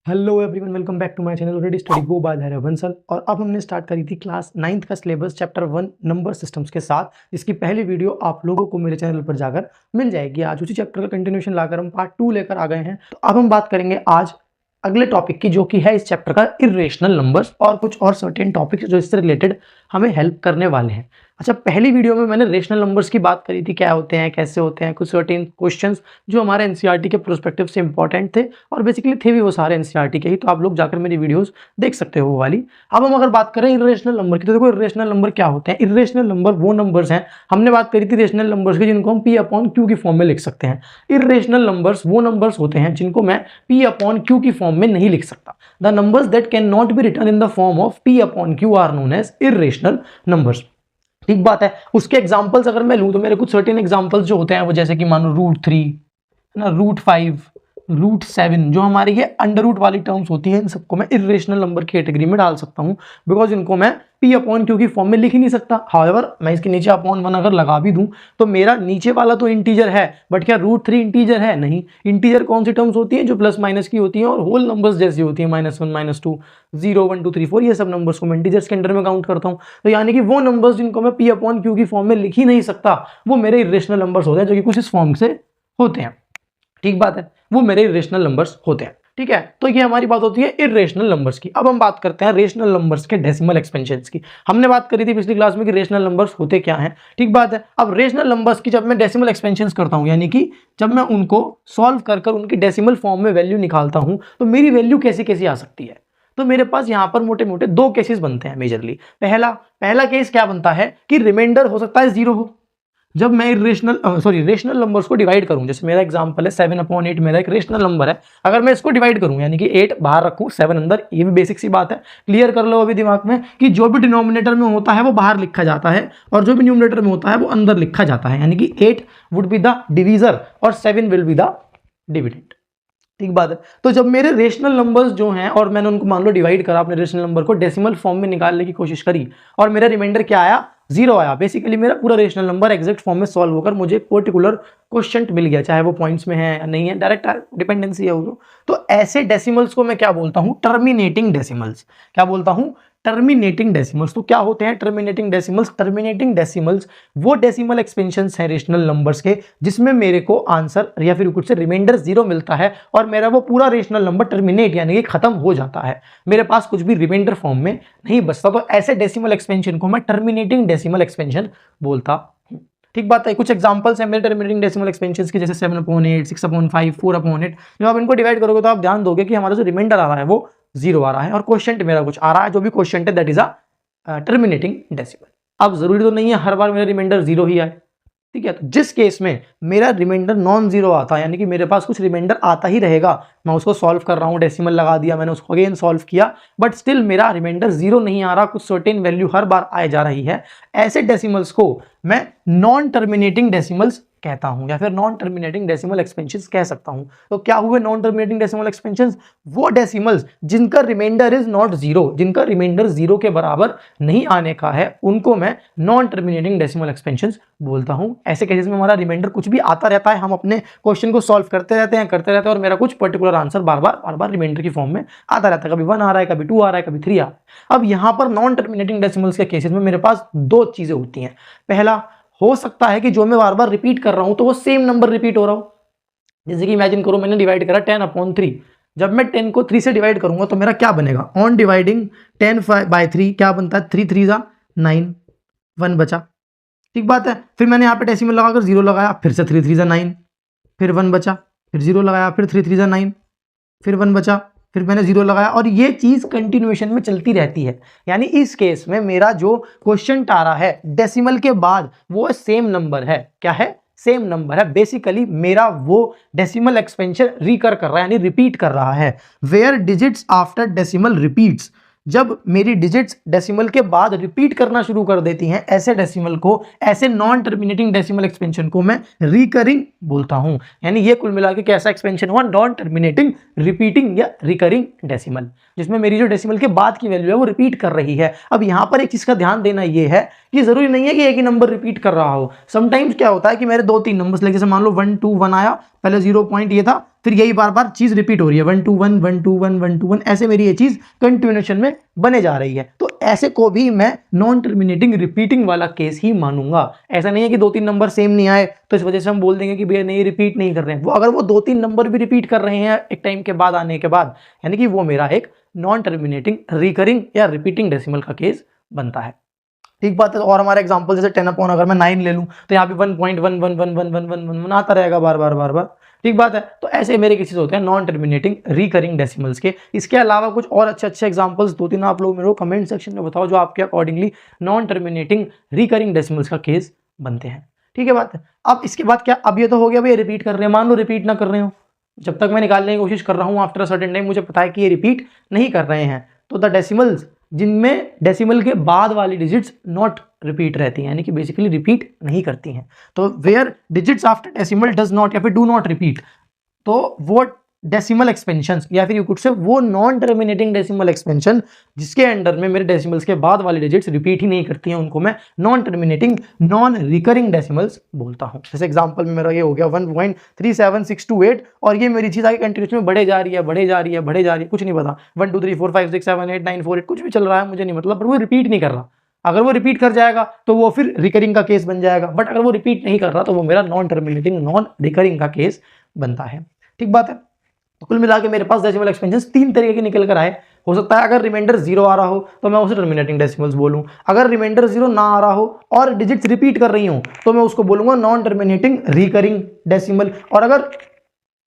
Hello everyone, welcome back to my channel already study go by Dhairya Bansal. और अब हमने start करी थी क्लास 9th का सिलेबस चैप्टर 1 नंबर सिस्टम्स के साथ, जिसकी पहली वीडियो आप लोगों को मेरे चैनल पर जाकर मिल जाएगी। आज उसी चैप्टर का कंटिन्यूशन लाकर हम पार्ट 2 लेकर आ गए हैं। तो अब हम बात करेंगे आज अगले टॉपिक की, जो कि है इस चैप्टर का इर्रेशनल नंबर्स और कुछ और सर्टेन टॉपिक्स जो इससे रिलेटेड हमें हेल्प करने वाले हैं। अच्छा, पहली वीडियो में मैंने रेशनल नंबर्स की बात करी थी, क्या होते हैं, कैसे होते हैं, कुछ सर्टेन क्वेश्चंस जो हमारे एनसीईआरटी के प्रोस्पेक्टिव से इंपॉर्टेंट थे और बेसिकली थे भी वो सारे एनसीईआरटी के ही, तो आप लोग जाकर मेरी वीडियोस देख सकते हो वो वाली। अब हम अगर बात करें इर्रेशनल नंबर की, तो देखो इर्रेशनल नंबर क्या होते हैं। इर्रेशनल नंबर वो नंबर्स हैं, हमने बात करी थी रेशनल नंबर्स की, जिनको हम पी अपॉन क्यू की फॉर्म में लिख सकते हैं। इर्रेशनल नंबर्स वो नंबर्स होते हैं जिनको मैं पी अपॉन क्यू की फॉर्म में नहीं लिख सकता। The numbers that can not be written in the form of p upon q are known as irrational numbers. ठीक बात है। उसके एग्जांपल्स अगर मैं लूं तो मेरे कुछ सर्टेन एग्जांपल्स जो होते हैं वो, जैसे कि मानो √3 है ना, √5, √7, जो हमारे ये अंडर रूट वाली टर्म्स होती हैं, इन सबको मैं इर्रेशनल नंबर की कैटेगरी में डाल सकता हूं, बिकॉज इनको मैं पी अपॉन क्यू की फॉर्म में लिख ही नहीं सकता। हाउएवर मैं इसके नीचे अपॉन 1 अगर लगा भी दूं तो मेरा नीचे वाला तो इंटीजर है, बट क्या √3 इंटीजर है? नहीं। इंटीजर कौन सी टर्म्स होती हैं? जो प्लस माइनस की होती हैं और होल नंबर्स जैसी होती हैं, -1, -2, 0, 1, 2, 3, 4, ये सब नंबर्स को मैं इंटीजर्स के अंडर में काउंट करता हूं। तो यानी कि वो नंबर्स जिनको मैं पी अपॉन क्यू की फॉर्म में लिख ही नहीं सकता, वो मेरे इर्रेशनल नंबर्स होते हैं, जो कि कुछ इस फॉर्म से होते हैं। ठीक बात है, वो मेरे इर्रेशनल नंबर्स होते हैं। ठीक है, तो ये हमारी बात होती है इर्रेशनल नंबर्स की। अब हम बात करते हैं रेशनल नंबर्स के डेसिमल एक्सपेंशंस की। हमने बात करी थी पिछली क्लास में कि रेशनल नंबर्स होते क्या हैं। ठीक बात है। अब रेशनल नंबर्स की जब मैं डेसिमल एक्सपेंशंस करता हूं, यानी कि जब मैं उनको सॉल्व कर उनकी डेसिमल फॉर्म में वैल्यू निकालता हूं, तो मेरी वैल्यू कैसी कैसी आ सकती है। तो मेरे पास यहां पर मोटे मोटे दो केसेस बनते हैं मेजरली। पहला केस क्या बनता है कि रिमाइंडर हो सकता है 0 हो। जब मैं रेशनल नंबर्स को डिवाइड करूं, जैसे मेरा एग्जांपल है 7/8 मेरा एक रेशनल नंबर है। अगर मैं इसको डिवाइड करूं, यानी कि 8 बाहर रखूं 7 अंदर, ये भी बेसिक सी बात है, क्लियर कर लो अभी दिमाग में कि जो भी डिनोमिनेटर में होता है वो बाहर लिखा जाता है और जो भी न्यूमरेटर में होता है वो अंदर लिखा जाता है। यानी कि 8 वुड बी द डिवीजर और 7 विल बी द डिविडेंड। ठीक बात है। तो जब मेरे रेशनल नंबर्स जो हैं और मैंने उनको मान लो डिवाइड करा, अपने रेशनल नंबर को डेसिमल फॉर्म में निकालने की कोशिश करी और मेरा रिमाइंडर क्या आया? 0 आया। बेसिकली मेरा पूरा रेशनल नंबर एग्जैक्ट फॉर्म में सॉल्व होकर मुझे एक पर्टिकुलर क्वोशिएंट मिल गया, चाहे वो पॉइंट्स में है या नहीं है, डायरेक्ट डिपेंडेंसी है वो। तो ऐसे डेसिमल्स को मैं क्या बोलता हूं? Terminating decimals. क्या बोलता हूं? Terminating decimals. तो क्या होते हैं टर्मिनेटिंग डेसिमल्स? टर्मिनेटिंग डेसिमल्स वो डेसिमल एक्सपेंशंस हैं रेशनल नंबर्स के, जिसमें मेरे को आंसर या फिर कुछ से रिमाइंडर 0 मिलता है और मेरा वो पूरा रेशनल नंबर टर्मिनेट यानी कि खत्म हो जाता है, मेरे पास कुछ भी रिमाइंडर फॉर्म में नहीं बचता। तो ऐसे डेसिमल एक्सपेंशन को मैं टर्मिनेटिंग डेसिमल एक्सपेंशन बोलता हूं। ठीक बात है। कुछ एग्जांपल्स हैं मेरे टर्मिनेटिंग डेसिमल एक्सपेंशंस के, जैसे 7/8, 6/5, 4/8। जब आप इनको डिवाइड करोगे तो आप ध्यान दोगे कि हमारा जो रिमाइंडर आ रहा है वो 0 आ रहा है और क्वोशिएंट मेरा कुछ आ रहा है, जो भी क्वोशिएंट है that is a terminating decimal. अब जरूरी तो नहीं है हर बार मेरा रिमाइंडर 0 ही आए। ठीक है, तो जिस केस में मेरा रिमाइंडर नॉन जीरो आता है, यानी कि मेरे पास कुछ रिमाइंडर आता ही रहेगा, मैं उसको सॉल्व कर रहा हूं, डेसिमल लगा दिया मैंने, उसको अगेन सॉल्व किया, बट स्टिल मेरा रिमाइंडर 0 नहीं आ रहा, कुछ सर्टेन वैल्यू हर बार आए जा रही है, ऐसे डेसिमल्स को मैं नॉन टर्मिनेटिंग डेसिमल्स कहता हूं या फिर नॉन टर्मिनेटिंग डेसिमल एक्सपेंशंस कह सकता हूं। तो क्या हुए नॉन टर्मिनेटिंग डेसिमल एक्सपेंशंस? वो डेसिमल्स जिनका रिमाइंडर इज नॉट 0, जिनका रिमाइंडर 0 के बराबर नहीं आने का है, उनको मैं नॉन टर्मिनेटिंग डेसिमल एक्सपेंशंस बोलता हूं। ऐसे केसेस में हमारा रिमाइंडर कुछ भी आता रहता है, हम अपने क्वेश्चन को सॉल्व करते रहते हैं और मेरा कुछ पर्टिकुलर आंसर बार बार रिमाइंडर की फॉर्म में आता रहता है। कभी 1 आ रहा है, कभी 2 आ रहा है, कभी 3 आ रहा है। अब यहां पर नॉन टर्मिनेटिंग डेसिमल्स के केसेस में मेरे पास दो चीजें होती हैं। पहला, हो सकता है कि जो मैं बार बार रिपीट कर रहा हूं तो वो सेम नंबर रिपीट हो रहा हो। जैसे कि इमेजिन करो मैंने डिवाइड करा 10/3, जब मैं 10 को 3 से डिवाइड करूंगा तो मेरा क्या बनेगा? ऑन डिवाइडिंग 10/3 क्या बनता है? 3 3 9, 1 बचा। ठीक बात है। फिर मैंने यहाँ पे डेसिमल लगाकर 0 लगाया, फिर से 3 3 9, फिर 1 बचा, फिर 0 लगाया, फिर 3 3 9, फिर 1 बचा, फिर मैंने 0 लगाया, और ये चीज कंटिन्यूएशन में चलती रहती है। यानी इस केस में मेरा जो क्वेश्चन आ रहा है डेसिमल के बाद वो सेम नंबर है। क्या है? सेम नंबर है। बेसिकली मेरा वो डेसिमल एक्सपेंशन रिकर कर रहा है, यानी रिपीट कर रहा है। Where digits after decimal repeats, जब मेरी डिजिट्स डेसिमल के बाद रिपीट करना शुरू कर देती हैं, ऐसे डेसिमल को, ऐसे नॉन टर्मिनेटिंग डेसिमल एक्सपेंशन को मैं रिकरिंग बोलता हूं। यानी ये कुल मिला के कैसा एक्सपेंशन हुआ? नॉन टर्मिनेटिंग, रिपीटिंग या रिकरिंग डेसिमल, जिसमें मेरी जो डेसिमल के बाद की वैल्यू है वो रिपीट कर रही है। अब यहां पर एक चीज का ध्यान देना ये है कि जरूरी नहीं है कि एक ही नंबर रिपीट कर रहा हो। समटाइम्स क्या होता है कि मेरे 2-3 नंबर्स लगे, जैसे मान लो 1 2 1 आया, पहले 0 पॉइंट ये था, फिर यही बार बार चीज रिपीट हो रही है, 1 2 1 1 2 1 1 2 1, ऐसे मेरी ये चीज कंटिन्यूएशन में बने जा रही है। तो ऐसे को भी मैं नॉन टर्मिनेटिंग रिपीटिंग वाला केस ही मानूंगा। ऐसा नहीं है कि 2-3 नंबर सेम नहीं आए तो इस वजह से हम बोल देंगे कि भैया नहीं रिपीट नहीं कर रहे हैं। वो अगर वो 2-3 नंबर भी रिपीट कर रहे हैं एक टाइम के बाद आने के बाद, यानी कि वो मेरा एक नॉन टर्मिनेटिंग रिकरिंग या रिपीटिंग डेसिमल का केस बनता है। ठीक बात है। और हमारा एग्जांपल जैसे 10 अपॉन अगर मैं 9 ले लूं तो यहाँ पे 1.1111111 आता रहेगा बार बार। ठीक बात है। तो ऐसे मेरे केसेस होते हैं नॉन टर्मिनेटिंग रिकरिंग डेसिमल्स के। इसके अलावा कुछ और अच्छे एग्जांपल्स 2-3 आप लोग मेरे को कमेंट सेक्शन में बताओ जो आपके accordingly non terminating recurring decimals का केस बनते हैं। ठीक है बात है। अब इसके बाद क्या, अब ये तो हो गया भाई रिपीट कर रहे हैं, मान लो रिपीट ना कर रहे हो, जब तक मैं निकालने की कोशिश कर रहा हूँ आफ्टर अ सर्टेन टाइम मुझे पता है कि ये रिपीट नहीं कर रहे हैं, तो द डेसिमल्स जिनमें डेसिमल के बाद वाली डिजिट्स नॉट रिपीट रहती हैं, यानी कि बेसिकली रिपीट नहीं करती हैं, तो where digits after decimal does not या फिर डू नॉट रिपीट, तो वो डेसिमल एक्सपेंशन या फिर यू कुड से वो नॉन टर्मिनेटिंग डेसिमल एक्सपेंशन जिसके अंडर में मेरे डेसिमल्स के बाद वाली डिजिट्स रिपीट ही नहीं करती हैं, उनको मैं non terminating non recurring decimals बोलता हूं। जैसे एग्जांपल में मेरा ये हो गया 1.37628 और ये मेरी चीज आगे कंटिन्यूस में बढ़े जा रही है, कुछ नहीं पता 1 2 3 4 5 6 7 8 9 4 8 कुछ भी चल रहा है मुझे नहीं मतलब, पर वो रिपीट नहीं कर रहा। अगर वो रिपीट कर जाएगा तो वो फिर रिकरिंग का केस बन जाएगा, बट अगर वो रिपीट नहीं कर रहा तो वो मेरा नॉन टर्मिनेटिंग नॉन रिकरिंग का केस बनता है। ठीक बात है। तो कुल मिला के मेरे पास डेसिमल एक्सपेंशन 3 तरीके के निकल कर आए। हो सकता है अगर रिमाइंडर 0 आ रहा हो तो मैं उसे टर्मिनेटिंग डेसिमल्स बोलूं, अगर रिमाइंडर 0 ना आ रहा हो और डिजिट्स रिपीट कर रही हूं तो मैं उसको बोलूंगा नॉन टर्मिनेटिंग रिकरिंग डेसिमल, और अगर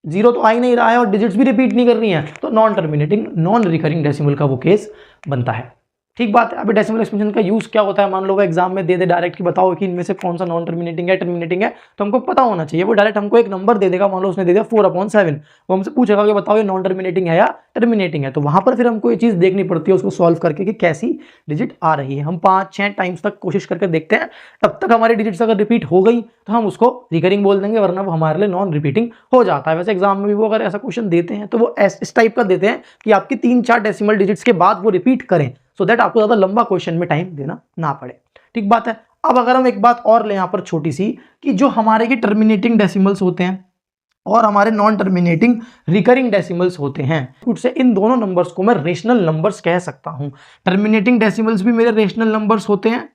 0 तो आ ही नहीं रहा है और डिजिट्स भी रिपीट नहीं कर रही हैं तो non terminating non recurring decimal का वो केस बनता है। ठीक बात है। अभी डेसिमल एक्सपेंशन का यूज क्या होता है, मान लो एग्जाम में दे दे डायरेक्ट कि बताओ कि इनमें से कौन सा नॉन टर्मिनेटिंग है टर्मिनेटिंग है, तो हमको पता होना चाहिए। वो डायरेक्ट हमको एक नंबर दे देगा, मान लो उसने दे दिया 4/7, वो हमसे पूछेगा कि बताओ ये नॉन टर्मिनेटिंग है या टर्मिनेटिंग है, तो वहां पर फिर हमको ये चीज देखनी पड़ती है उसको सॉल्व करके कि कैसी डिजिट आ रही है। हम 5-6 टाइम्स तक कोशिश करके देखते हैं, तब तक हमारी डिजिट्स अगर रिपीट हो गई तो हम उसको रिकरिंग बोल देंगे, वरना वो हमारे लिए नॉन रिपीटिंग हो जाता है। वैसे एग्जाम में भी वो अगर ऐसा क्वेश्चन देते हैं तो वो इस टाइप का देते हैं कि आपकी 3-4 डेसिमल डिजिट्स के बाद वो रिपीट करें, सो दैट आपको ज्यादा लंबा क्वेश्चन में टाइम देना ना पड़े। ठीक बात है। अब अगर हम एक बात और ले यहां पर छोटी सी, कि जो हमारे के टर्मिनेटिंग डेसिमल्स होते हैं और हमारे नॉन टर्मिनेटिंग रिकरिंग डेसिमल्स होते हैं, कुछ से इन दोनों नंबर्स को मैं रेशनल नंबर्स कह सकता हूं। टर्मिनेटिंग डेसिमल्स भी मेरे रेशनल नंबर्स होते हैं,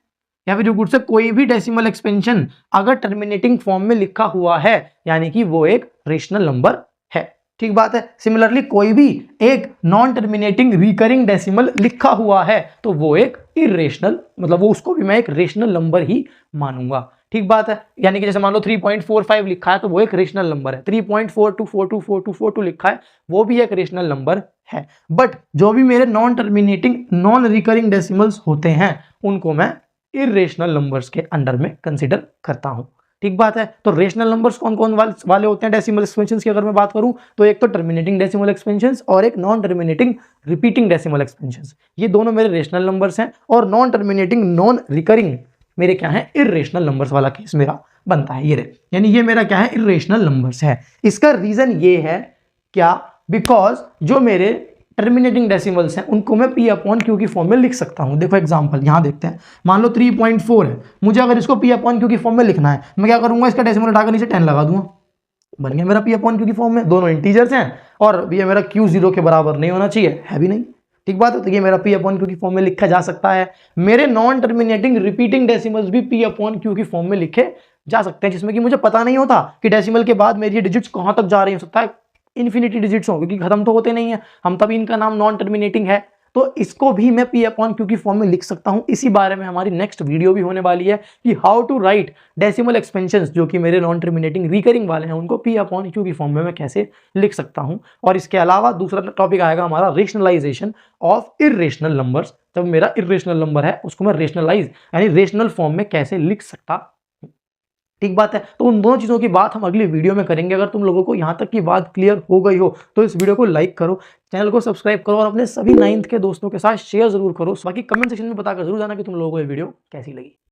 या फिर जो कुछ से कोई भी डेसिमल एक्सपेंशन अगर टर्मिनेटिंग फॉर्म में लिखा हुआ है यानी कि वो एक रेशनल नंबर है। ठीक बात है। सिमिलरली कोई भी एक नॉन टर्मिनेटिंग रिकरिंग डेसिमल लिखा हुआ है तो वो एक इरेशनल, मतलब वो उसको भी मैं एक रेशनल नंबर ही मानूंगा। ठीक बात है। यानी कि जैसे मान लो 3.45 लिखा है तो वो एक रेशनल नंबर है, 3.42424242 लिखा है वो भी एक रेशनल नंबर है। बट जो भी मेरे non terminating non recurring decimals होते हैं उनको मैं इरेशनल नंबर्स के अंडर में कंसीडर करता हूं। ठीक बात है। तो रेशनल नंबर्स कौन कौन वाले होते हैं डेसिमल एक्सपेंशंस की अगर मैं बात करूं तो एक तो टर्मिनेटिंग डेसिमल एक्सपेंशंस और एक non terminating repeating decimal expansions, ये दोनों मेरे रेशनल नंबर्स हैं। और नॉन टर्मिनेटिंग नॉन रिकरिंग मेरे क्या है, इरेशनल नंबर्स वाला केस मेरा बनता है। ये यानी ये मेरा क्या है, इरेशनल नंबर्स है। इसका रीजन ये है क्या, बिकॉज जो मेरे टर्मिनेटिंग डेसिमल्स हैं उनको मैं P/Q की फॉर्म में लिख सकता हूं। देखो एग्जांपल यहां देखते हैं, मान लो 3.4 है, मुझे अगर इसको P/Q की फॉर्म में लिखना है मैं क्या करूंगा, इसका डेसिमल उठाकर नीचे 10 लगा दूंगा, बन गया मेरा P/Q की फॉर्म में। दोनों इंटीजर्स हैं और ये मेरा Q 0 के बराबर नहीं होना चाहिए, है भी नहीं। ठीक बात है। तो ये मेरा P/Q की फॉर्म में लिखा जा सकता है। मेरे नॉन टर्मिनेटिंग रिपीटिंग डेसिमल्स भी P/Q की फॉर्म में लिखे जा सकते हैं, जिसमें कि मुझे पता नहीं होता कि डेसिमल के बाद मेरी डिजिट्स कहां तक जा रही हो सकता है इन्फिनिटी डिजिट्स हो, क्योंकि खत्म तो होते नहीं है हम, तभी इनका नाम नॉन टर्मिनेटिंग है। तो इसको भी मैं P/Q की फॉर्म में लिख सकता हूं। इसी बारे में हमारी नेक्स्ट वीडियो भी होने वाली है कि how to write decimal expansions जो कि मेरे नॉन टर्मिनेटिंग रिकरिंग वाले हैं उनको P/Q की फॉर्म में मैं कैसे लिख सकता हूं। और इसके अलावा दूसरा टॉपिक आएगा हमारा रेशनलाइजेशन ऑफ इरेशनल नंबर्स। जब मेरा इरेशनल नंबर है उसको मैं रेशनलाइज यानी रेशनल फॉर्म में कैसे लिख सकता। ठीक बात है। तो उन दोनों चीजों की बात हम अगली वीडियो में करेंगे। अगर तुम लोगों को यहां तक की बात क्लियर हो गई हो तो इस वीडियो को लाइक करो, चैनल को सब्सक्राइब करो और अपने सभी 9th के दोस्तों के साथ शेयर जरूर करो। बाकी कमेंट सेक्शन में बताकर जरूर जाना कि तुम लोगों को ये वीडियो कैसी लगी।